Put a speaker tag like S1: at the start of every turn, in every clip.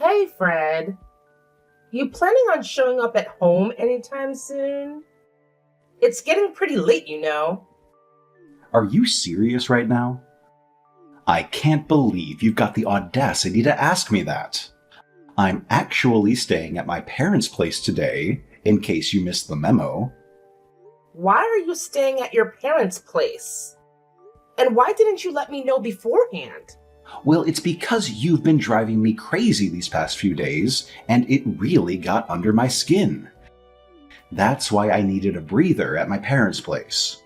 S1: Hey, Fred. You planning on showing up at home anytime soon? It's getting pretty late, you know.
S2: Are you serious right now? I can't believe you've got the audacity to ask me that. I'm actually staying at my parents' place today, in case you missed the memo.
S1: Why are you staying at your parents' place? And why didn't you let me know beforehand?
S2: Well, it's because you've been driving me crazy these past few days, and it really got under my skin. That's why I needed a breather at my parents' place.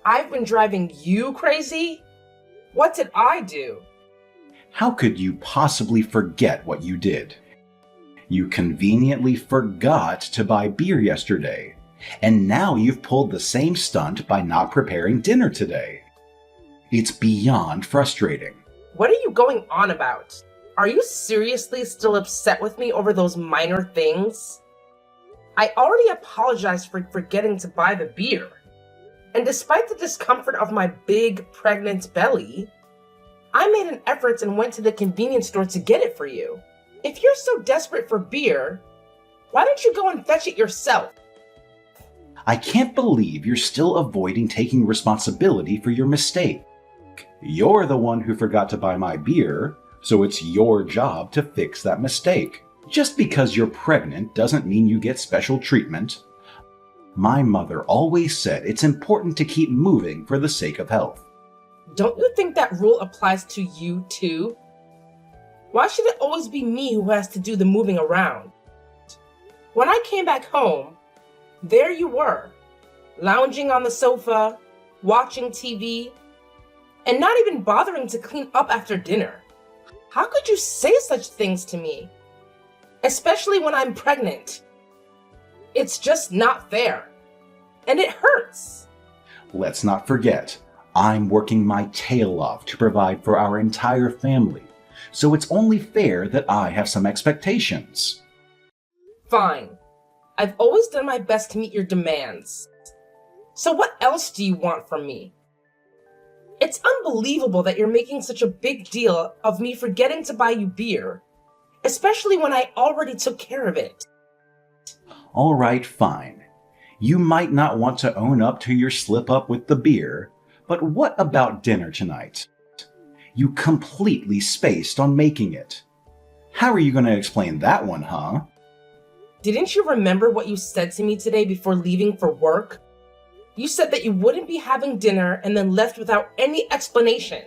S1: I've been driving you crazy? What did I do?
S2: How could you possibly forget what you did? You conveniently forgot to buy beer yesterday, and now you've pulled the same stunt by not preparing dinner today. It's beyond frustrating.
S1: What are you going on about? Are you seriously still upset with me over those minor things? I already apologized for forgetting to buy the beer. And despite the discomfort of my big, pregnant belly, I made an effort and went to the convenience store to get it for you. If you're so desperate for beer, why don't you go and fetch it yourself?
S2: I can't believe you're still avoiding taking responsibility for your mistake. You're the one who forgot to buy my beer, so it's your job to fix that mistake. Just because you're pregnant doesn't mean you get special treatment. My mother always said it's important to keep moving for the sake of health.
S1: Don't you think that rule applies to you too? Why should it always be me who has to do the moving around? When I came back home, there you were, lounging on the sofa, watching TV, and not even bothering to clean up after dinner. How could you say such things to me? Especially when I'm pregnant. It's just not fair. And it hurts.
S2: Let's not forget, I'm working my tail off to provide for our entire family, so it's only fair that I have some expectations.
S1: Fine. I've always done my best to meet your demands. So what else do you want from me? It's unbelievable that you're making such a big deal of me forgetting to buy you beer, especially when I already took care of it.
S2: All right, fine. You might not want to own up to your slip-up with the beer, but what about dinner tonight? You completely spaced on making it. How are you going to explain that one, huh?
S1: Didn't you remember what you said to me today before leaving for work? You said that you wouldn't be having dinner and then left without any explanation.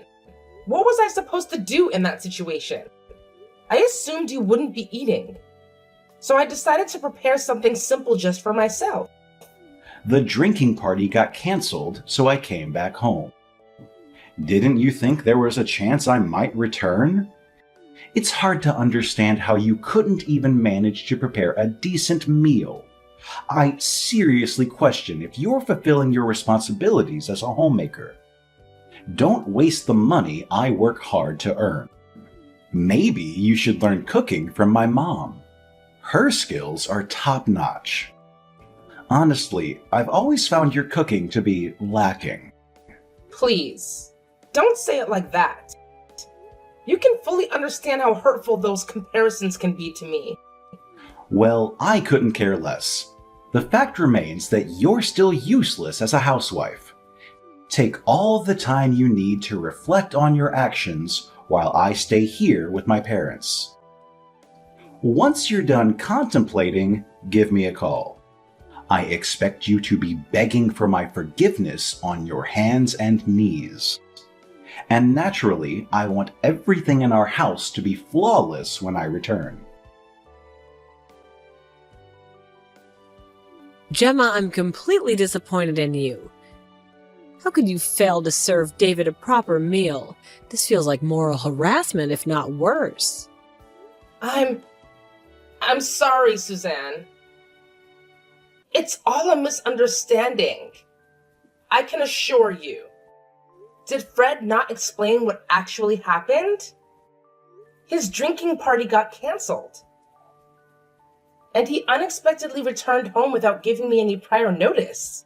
S1: What was I supposed to do in that situation? I assumed you wouldn't be eating. So I decided to prepare something simple just for myself.
S2: The drinking party got canceled, so I came back home. Didn't you think there was a chance I might return? It's hard to understand how you couldn't even manage to prepare a decent meal. I seriously question if you're fulfilling your responsibilities as a homemaker. Don't waste the money I work hard to earn. Maybe you should learn cooking from my mom. Her skills are top-notch. Honestly, I've always found your cooking to be lacking.
S1: Please, don't say it like that. You can fully understand how hurtful those comparisons can be to me.
S2: Well, I couldn't care less. The fact remains that you're still useless as a housewife. Take all the time you need to reflect on your actions while I stay here with my parents. Once you're done contemplating, give me a call. I expect you to be begging for my forgiveness on your hands and knees. And naturally, I want everything in our house to be flawless when I return.
S3: Gemma, I'm completely disappointed in you. How could you fail to serve David a proper meal? This feels like moral harassment, if not worse.
S1: I'm sorry, Suzanne. It's all a misunderstanding. I can assure you. Did Fred not explain what actually happened? His drinking party got canceled. And he unexpectedly returned home without giving me any prior notice.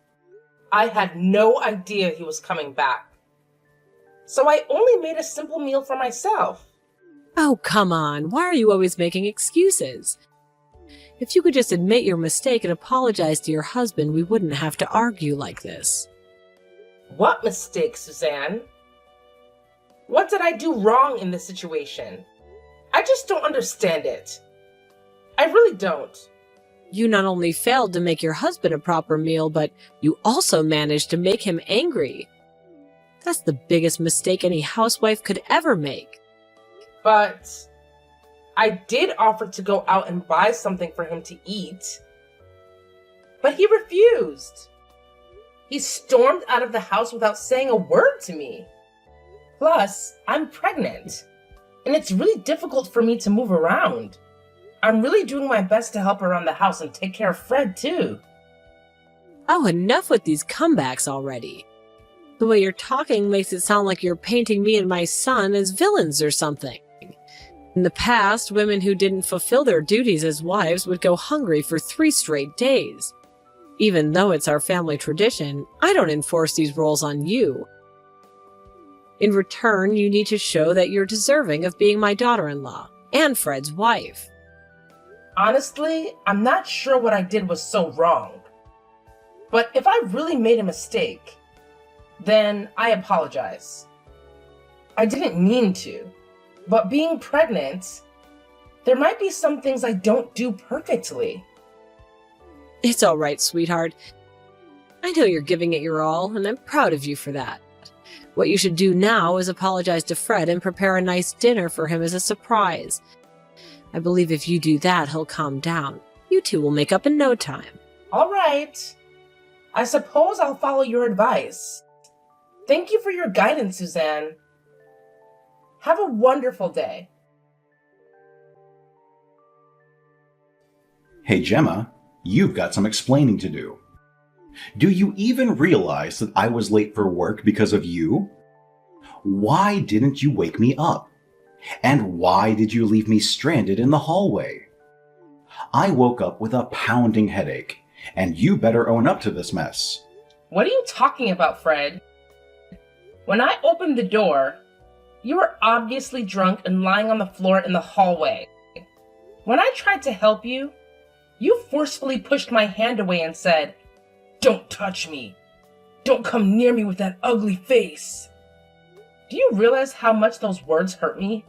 S1: I had no idea he was coming back. So I only made a simple meal for myself.
S3: Oh, come on. Why are you always making excuses? If you could just admit your mistake and apologize to your husband, we wouldn't have to argue like this.
S1: What mistake, Suzanne? What did I do wrong in this situation? I just don't understand it. I really don't.
S3: You not only failed to make your husband a proper meal, but you also managed to make him angry. That's the biggest mistake any housewife could ever make.
S1: But I did offer to go out and buy something for him to eat. But he refused. He stormed out of the house without saying a word to me. Plus, I'm pregnant, and it's really difficult for me to move around. I'm really doing my best to help around the house and take care of Fred, too.
S3: Oh, enough with these comebacks already. The way you're talking makes it sound like you're painting me and my son as villains or something. In the past, women who didn't fulfill their duties as wives would go hungry for 3 straight days. Even though it's our family tradition, I don't enforce these roles on you. In return, you need to show that you're deserving of being my daughter-in-law and Fred's wife.
S1: Honestly, I'm not sure what I did was so wrong. But if I really made a mistake, then I apologize. I didn't mean to, but being pregnant, there might be some things I don't do perfectly.
S3: It's all right, sweetheart. I know you're giving it your all, and I'm proud of you for that. What you should do now is apologize to Fred and prepare a nice dinner for him as a surprise. I believe if you do that, he'll calm down. You two will make up in no time.
S1: All right. I suppose I'll follow your advice. Thank you for your guidance, Suzanne. Have a wonderful day.
S2: Hey, Gemma, you've got some explaining to do. Do you even realize that I was late for work because of you? Why didn't you wake me up? And why did you leave me stranded in the hallway? I woke up with a pounding headache, and you better own up to this mess.
S1: What are you talking about, Fred? When I opened the door, you were obviously drunk and lying on the floor in the hallway. When I tried to help you, you forcefully pushed my hand away and said, "Don't touch me. Don't come near me with that ugly face." Do you realize how much those words hurt me?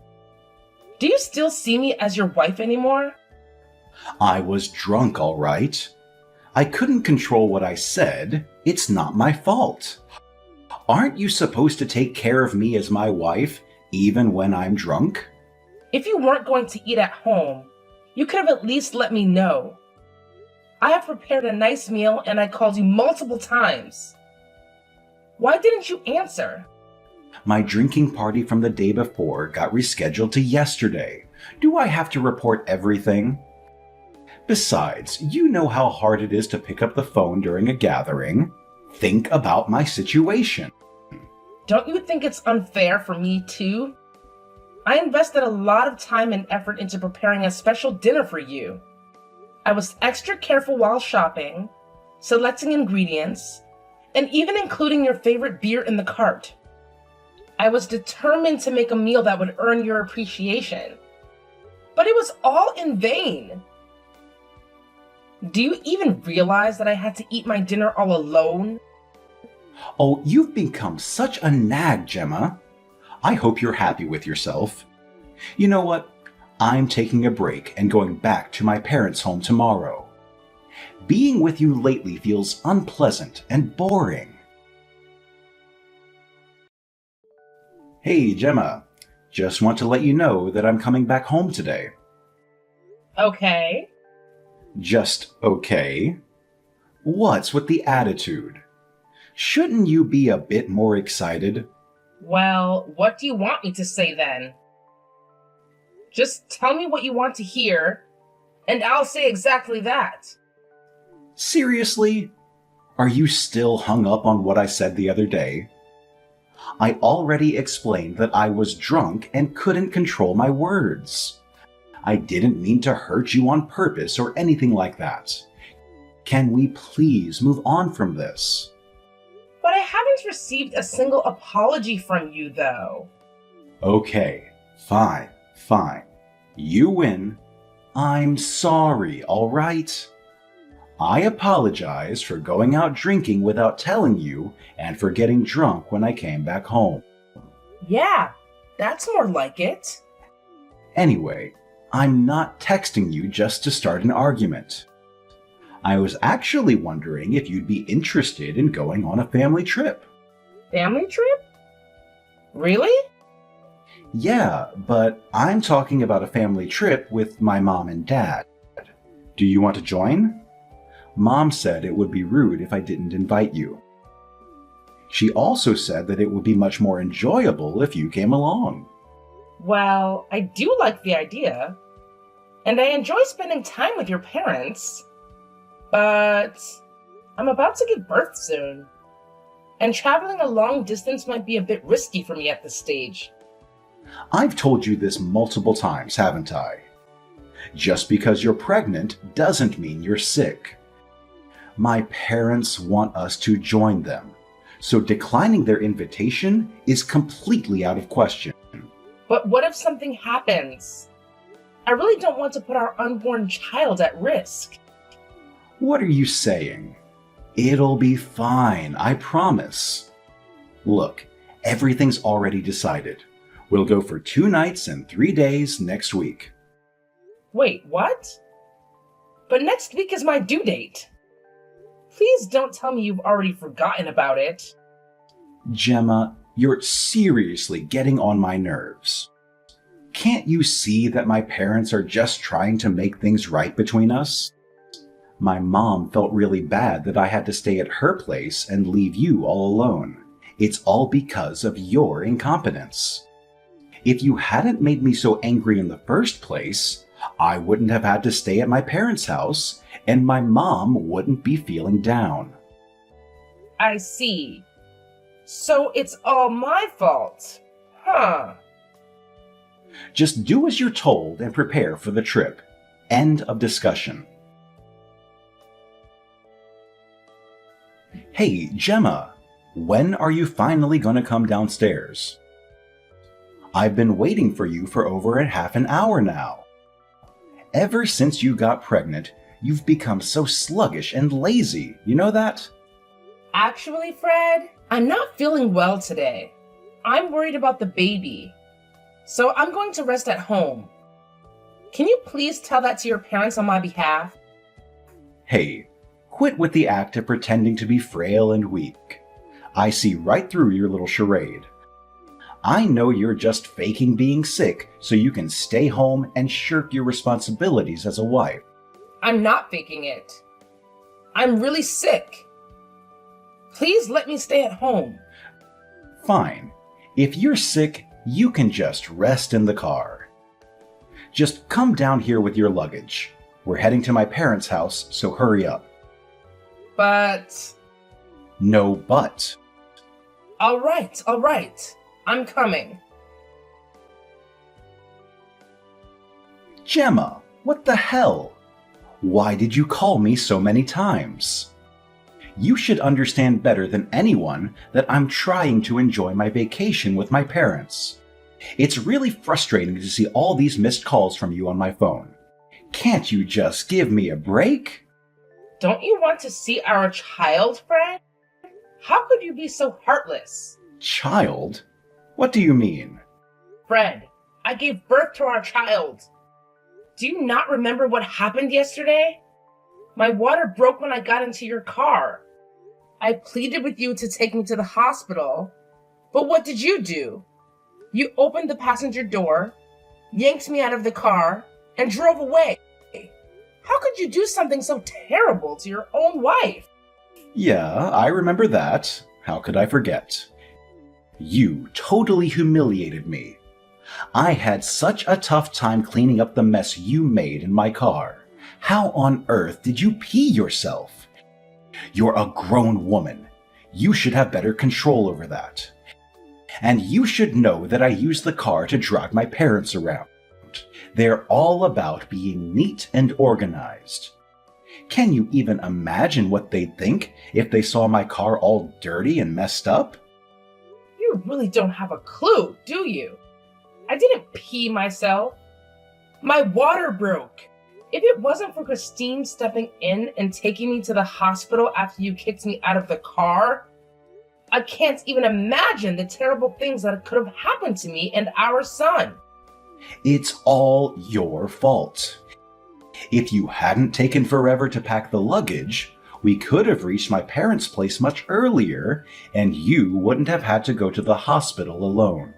S1: Do you still see me as your wife anymore?
S2: I was drunk, all right. I couldn't control what I said. It's not my fault. Aren't you supposed to take care of me as my wife, even when I'm drunk?
S1: If you weren't going to eat at home, you could have at least let me know. I have prepared a nice meal and I called you multiple times. Why didn't you answer?
S2: My drinking party from the day before got rescheduled to yesterday. Do I have to report everything? Besides, you know how hard it is to pick up the phone during a gathering. Think about my situation.
S1: Don't you think it's unfair for me too? I invested a lot of time and effort into preparing a special dinner for you. I was extra careful while shopping, selecting ingredients, and even including your favorite beer in the cart. I was determined to make a meal that would earn your appreciation. But it was all in vain. Do you even realize that I had to eat my dinner all alone?
S2: Oh, you've become such a nag, Gemma. I hope you're happy with yourself. You know what? I'm taking a break and going back to my parents' home tomorrow. Being with you lately feels unpleasant and boring. Hey, Gemma. Just want to let you know that I'm coming back home today.
S1: Okay.
S2: Just okay? What's with the attitude? Shouldn't you be a bit more excited?
S1: Well, what do you want me to say then? Just tell me what you want to hear, and I'll say exactly that.
S2: Seriously? Are you still hung up on what I said the other day? I already explained that I was drunk and couldn't control my words. I didn't mean to hurt you on purpose or anything like that. Can we please move on from this?
S1: But I haven't received a single apology from you, though.
S2: Okay, fine. Fine. You win. I'm sorry, all right? I apologize for going out drinking without telling you and for getting drunk when I came back home.
S1: Yeah, that's more like it.
S2: Anyway, I'm not texting you just to start an argument. I was actually wondering if you'd be interested in going on a family trip.
S1: Family trip? Really?
S2: Yeah, but I'm talking about a family trip with my mom and dad. Do you want to join? Mom said it would be rude if I didn't invite you. She also said that it would be much more enjoyable if you came along.
S1: Well, I do like the idea, and I enjoy spending time with your parents, but I'm about to give birth soon, and traveling a long distance might be a bit risky for me at this stage.
S2: I've told you this multiple times, haven't I? Just because you're pregnant doesn't mean you're sick. My parents want us to join them, so declining their invitation is completely out of question.
S1: But what if something happens? I really don't want to put our unborn child at risk.
S2: What are you saying? It'll be fine, I promise. Look, everything's already decided. We'll go for 2 nights and 3 days next week.
S1: Wait, what? But next week is my due date. Please don't tell me you've already forgotten about it.
S2: Gemma, you're seriously getting on my nerves. Can't you see that my parents are just trying to make things right between us? My mom felt really bad that I had to stay at her place and leave you all alone. It's all because of your incompetence. If you hadn't made me so angry in the first place, I wouldn't have had to stay at my parents' house, and my mom wouldn't be feeling down.
S1: I see. So it's all my fault. Huh.
S2: Just do as you're told and prepare for the trip. End of discussion. Hey, Gemma, when are you finally going to come downstairs? I've been waiting for you for over a half an hour now. Ever since you got pregnant, you've become so sluggish and lazy, you know that?
S1: Actually, Fred, I'm not feeling well today. I'm worried about the baby. So I'm going to rest at home. Can you please tell that to your parents on my behalf?
S2: Hey, quit with the act of pretending to be frail and weak. I see right through your little charade. I know you're just faking being sick so you can stay home and shirk your responsibilities as a wife.
S1: I'm not faking it. I'm really sick. Please let me stay at home.
S2: Fine. If you're sick, you can just rest in the car. Just come down here with your luggage. We're heading to my parents' house, so hurry up.
S1: But...
S2: No but.
S1: All right. I'm coming.
S2: Gemma, what the hell? Why did you call me so many times? You should understand better than anyone that I'm trying to enjoy my vacation with my parents. It's really frustrating to see all these missed calls from you on my phone. Can't you just give me a break?
S1: Don't you want to see our child, Fred? How could you be so heartless?
S2: Child? What do you mean?
S1: Fred, I gave birth to our child. Do you not remember what happened yesterday? My water broke when I got into your car. I pleaded with you to take me to the hospital, but what did you do? You opened the passenger door, yanked me out of the car, and drove away. How could you do something so terrible to your own wife?
S2: Yeah, I remember that. How could I forget? You totally humiliated me. I had such a tough time cleaning up the mess you made in my car. How on earth did you pee yourself? You're a grown woman. You should have better control over that. And you should know that I use the car to drive my parents around. They're all about being neat and organized. Can you even imagine what they'd think if they saw my car all dirty and messed up?
S1: You really don't have a clue, do you? I I didn't pee myself. My water broke. If it wasn't for Christine stepping in and taking me to the hospital after you kicked me out of the car, I can't even imagine the terrible things that could have happened to me and our son.
S2: It's all your fault. If you hadn't taken forever to pack the luggage, we could have reached my parents' place much earlier, and you wouldn't have had to go to the hospital alone.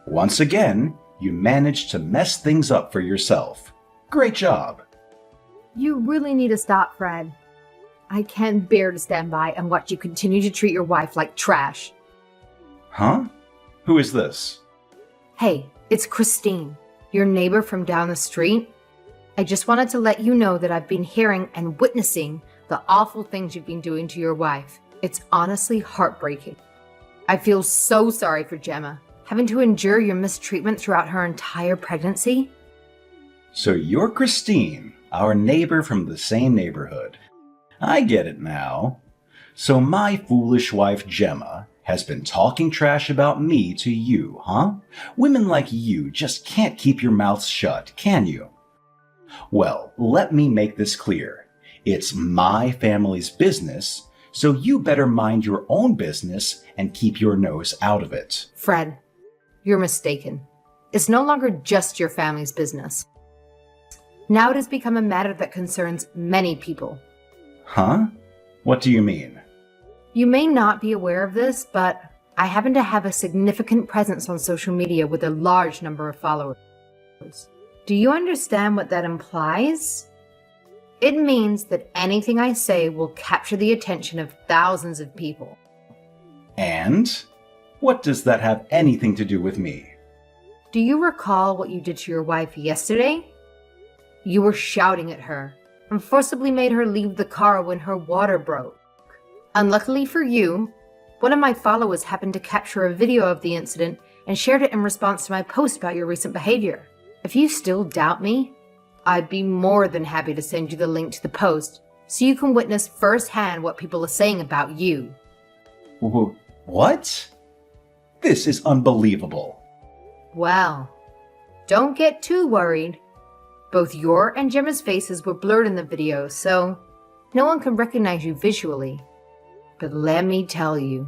S2: Once again, you managed to mess things up for yourself. Great job.
S4: You really need to stop, Fred. I can't bear to stand by and watch you continue to treat your wife like trash.
S2: Huh? Who is this?
S4: Hey, it's Christine, your neighbor from down the street. I just wanted to let you know that I've been hearing and witnessing the awful things you've been doing to your wife. It's honestly heartbreaking. I feel so sorry for Gemma, having to endure your mistreatment throughout her entire pregnancy.
S2: So you're Christine, our neighbor from the same neighborhood. I get it now. So my foolish wife Gemma has been talking trash about me to you, huh? Women like you just can't keep your mouths shut, can you? Well, let me make this clear. It's my family's business, so you better mind your own business and keep your nose out of it.
S4: Fred, you're mistaken. It's no longer just your family's business. Now it has become a matter that concerns many people.
S2: Huh? What do you mean?
S4: You may not be aware of this, but I happen to have a significant presence on social media with a large number of followers. Do you understand what that implies? It means that anything I say will capture the attention of thousands of people.
S2: And? What does that have anything to do with me?
S4: Do you recall what you did to your wife yesterday? You were shouting at her and forcibly made her leave the car when her water broke. Unluckily for you, one of my followers happened to capture a video of the incident and shared it in response to my post about your recent behavior. If you still doubt me, I'd be more than happy to send you the link to the post so you can witness firsthand what people are saying about you.
S2: What? This is unbelievable.
S4: Well, don't get too worried. Both your and Gemma's faces were blurred in the video, so no one can recognize you visually. But let me tell you,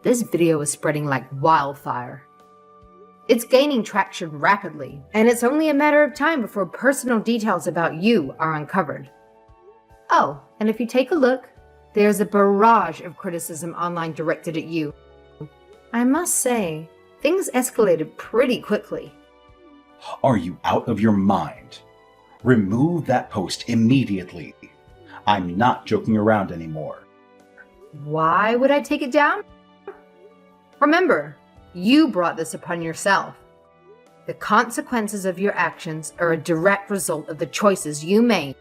S4: this video is spreading like wildfire. It's gaining traction rapidly, and it's only a matter of time before personal details about you are uncovered. Oh, and if you take a look, there's a barrage of criticism online directed at you. I must say, things escalated pretty quickly.
S2: Are you out of your mind? Remove that post immediately. I'm not joking around anymore.
S4: Why would I take it down? Remember, you brought this upon yourself. The consequences of your actions are a direct result of the choices you made.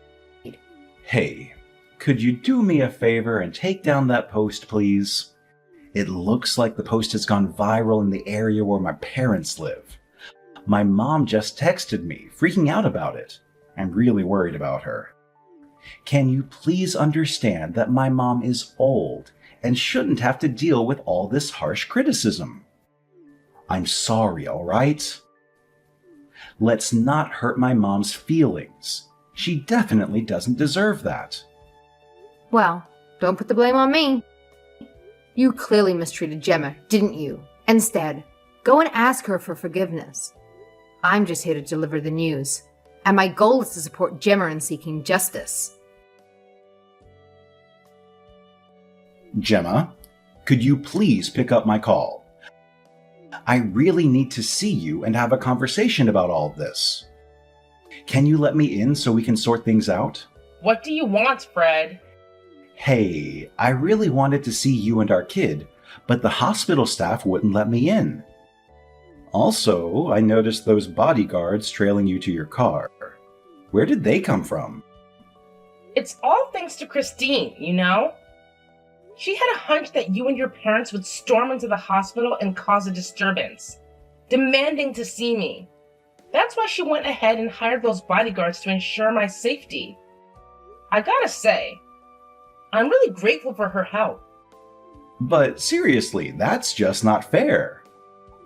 S2: Hey, could you do me a favor and take down that post, please? It looks like the post has gone viral in the area where my parents live. My mom just texted me, freaking out about it. I'm really worried about her. Can you please understand that my mom is old and shouldn't have to deal with all this harsh criticism? I'm sorry, all right? Let's not hurt my mom's feelings. She definitely doesn't deserve that.
S4: Well, don't put the blame on me. You clearly mistreated Gemma, didn't you? Instead, go and ask her for forgiveness. I'm just here to deliver the news, and my goal is to support Gemma in seeking justice.
S2: Gemma, could you please pick up my call? I really need to see you and have a conversation about all of this. Can you let me in so we can sort things out?
S1: What do you want, Fred?
S2: Hey, I really wanted to see you and our kid, but the hospital staff wouldn't let me in. Also, I noticed those bodyguards trailing you to your car. Where did they come from?
S1: It's all thanks to Christine, you know? She had a hunch that you and your parents would storm into the hospital and cause a disturbance, demanding to see me. That's why she went ahead and hired those bodyguards to ensure my safety. I gotta say, I'm really grateful for her help.
S2: But seriously, that's just not fair.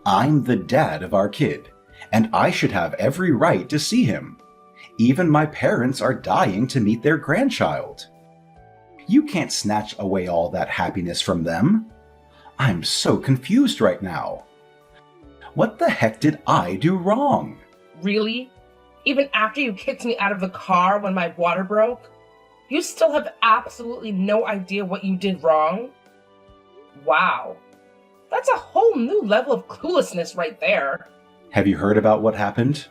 S2: I'm the dad of our kid, and I should have every right to see him. Even my parents are dying to meet their grandchild. You can't snatch away all that happiness from them. I'm so confused right now. What the heck did I do wrong?
S1: Really? Even after you kicked me out of the car when my water broke? You still have absolutely no idea what you did wrong? Wow. That's a whole new level of cluelessness right there.
S2: Have you heard about what happened?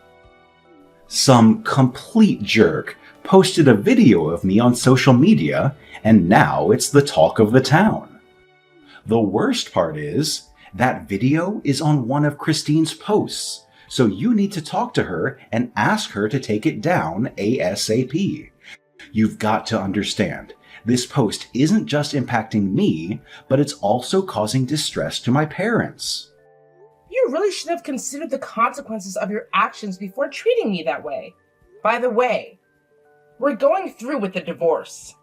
S2: Some complete jerk posted a video of me on social media, and now it's the talk of the town. The worst part is, that video is on one of Christine's posts, so you need to talk to her and ask her to take it down ASAP. You've got to understand, this post isn't just impacting me, but it's also causing distress to my parents.
S1: You really should have considered the consequences of your actions before treating me that way. By the way, we're going through with the divorce.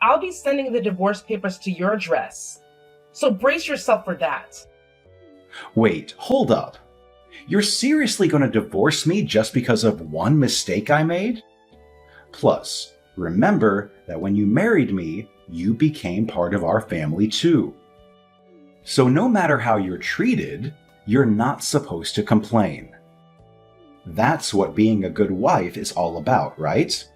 S1: I'll be sending the divorce papers to your address, so brace yourself for that.
S2: Wait, hold up. You're seriously going to divorce me just because of one mistake I made? Plus, remember that when you married me, you became part of our family too. So no matter how you're treated, you're not supposed to complain. That's what being a good wife is all about, right?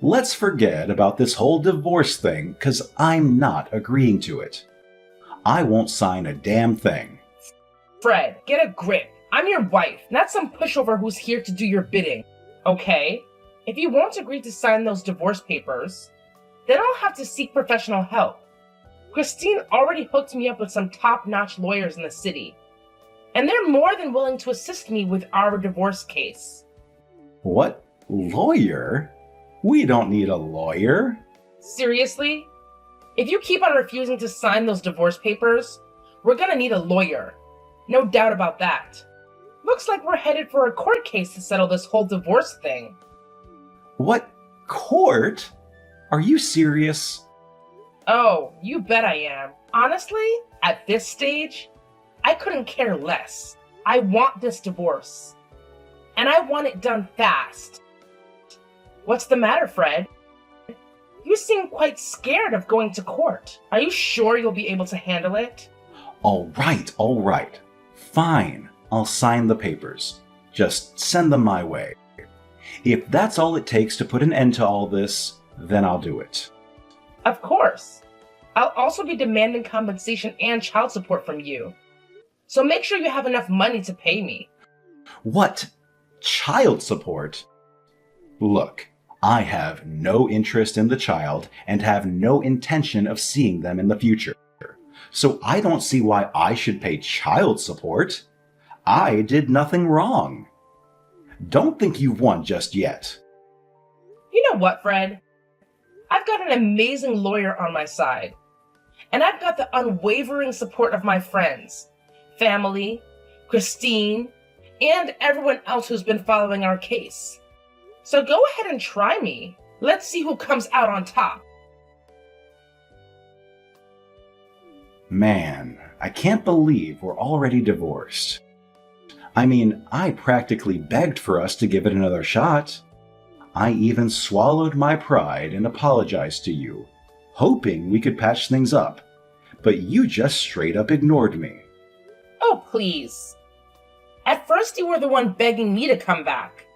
S2: Let's forget about this whole divorce thing, 'cause I'm not agreeing to it. I won't sign a damn thing.
S1: Fred, get a grip. I'm your wife, not some pushover who's here to do your bidding, okay? If you won't agree to sign those divorce papers, then I'll have to seek professional help. Christine already hooked me up with some top-notch lawyers in the city, and they're more than willing to assist me with our divorce case.
S2: What? Lawyer? We don't need a lawyer.
S1: Seriously? If you keep on refusing to sign those divorce papers, we're gonna need a lawyer. No doubt about that. Looks like we're headed for a court case to settle this whole divorce thing.
S2: What? Court? Are you serious?
S1: Oh, you bet I am. Honestly, at this stage, I couldn't care less. I want this divorce. And I want it done fast. What's the matter, Fred? You seem quite scared of going to court. Are you sure you'll be able to handle it?
S2: All right. Fine, I'll sign the papers. Just send them my way. If that's all it takes to put an end to all this, then I'll do it.
S1: Of course. I'll also be demanding compensation and child support from you. So make sure you have enough money to pay me.
S2: What? Child support? Look, I have no interest in the child and have no intention of seeing them in the future. So I don't see why I should pay child support. I did nothing wrong. Don't think you've won just yet.
S1: You know what, Fred? I've got an amazing lawyer on my side. And I've got the unwavering support of my friends, family, Christine, and everyone else who's been following our case. So go ahead and try me. Let's see who comes out on top.
S2: Man, I can't believe we're already divorced. I mean, I practically begged for us to give it another shot. I even swallowed my pride and apologized to you, hoping we could patch things up. But you just straight up ignored me.
S1: Oh, please. At first you were the one begging me to come back.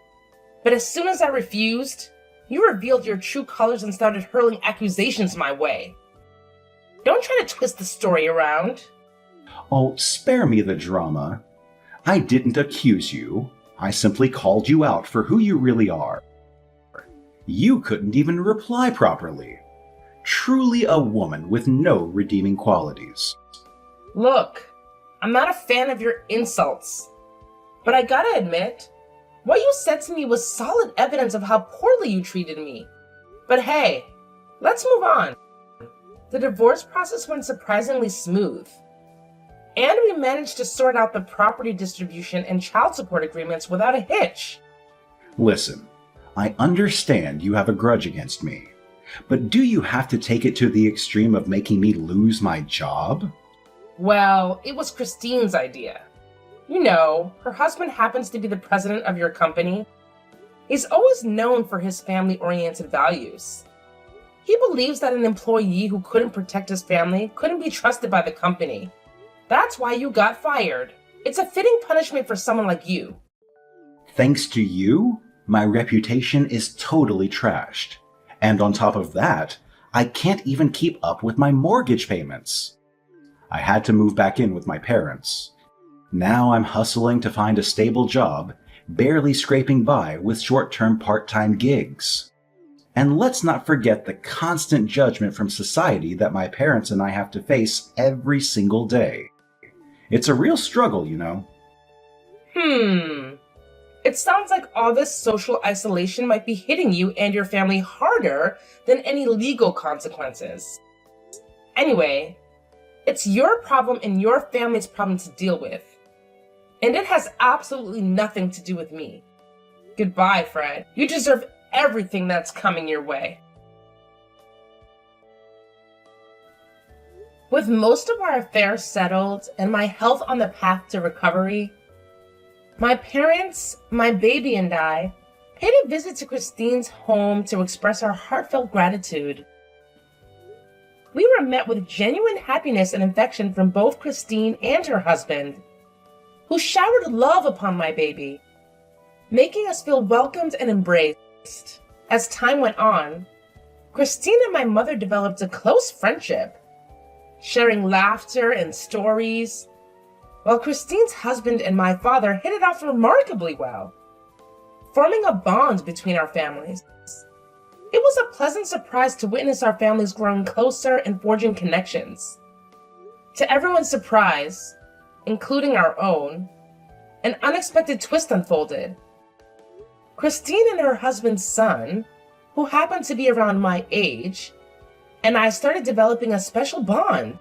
S1: But as soon as I refused, you revealed your true colors and started hurling accusations my way. Don't try to twist the story around.
S2: Oh, spare me the drama. I didn't accuse you. I simply called you out for who you really are. You couldn't even reply properly. Truly a woman with no redeeming qualities.
S1: Look, I'm not a fan of your insults. But I gotta admit, what you said to me was solid evidence of how poorly you treated me. But hey, let's move on. The divorce process went surprisingly smooth. And we managed to sort out the property distribution and child support agreements without a hitch.
S2: Listen, I understand you have a grudge against me, but do you have to take it to the extreme of making me lose my job?
S1: Well, it was Christine's idea. You know, her husband happens to be the president of your company. He's always known for his family-oriented values. He believes that an employee who couldn't protect his family couldn't be trusted by the company. That's why you got fired. It's a fitting punishment for someone like you.
S2: Thanks to you, my reputation is totally trashed. And on top of that, I can't even keep up with my mortgage payments. I had to move back in with my parents. Now I'm hustling to find a stable job, barely scraping by with short-term part-time gigs. And let's not forget the constant judgment from society that my parents and I have to face every single day. It's a real struggle, you know.
S1: It sounds like all this social isolation might be hitting you and your family harder than any legal consequences. Anyway, it's your problem and your family's problem to deal with. And it has absolutely nothing to do with me. Goodbye, Fred. You deserve everything that's coming your way. With most of our affairs settled and my health on the path to recovery, my parents, my baby, and I paid a visit to Christine's home to express our heartfelt gratitude. We were met with genuine happiness and affection from both Christine and her husband, who showered love upon my baby, making us feel welcomed and embraced. As time went on, Christine and my mother developed a close friendship, sharing laughter and stories, while Christine's husband and my father hit it off remarkably well, forming a bond between our families. It was a pleasant surprise to witness our families growing closer and forging connections. To everyone's surprise, including our own, an unexpected twist unfolded. Christine and her husband's son, who happened to be around my age, and I started developing a special bond.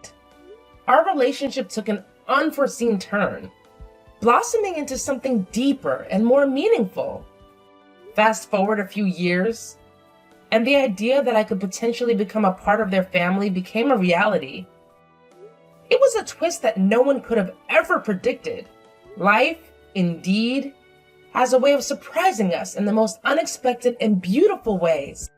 S1: Our relationship took an unforeseen turn, blossoming into something deeper and more meaningful. Fast forward a few years, and the idea that I could potentially become a part of their family became a reality. It was a twist that no one could have ever predicted. Life, indeed, has a way of surprising us in the most unexpected and beautiful ways.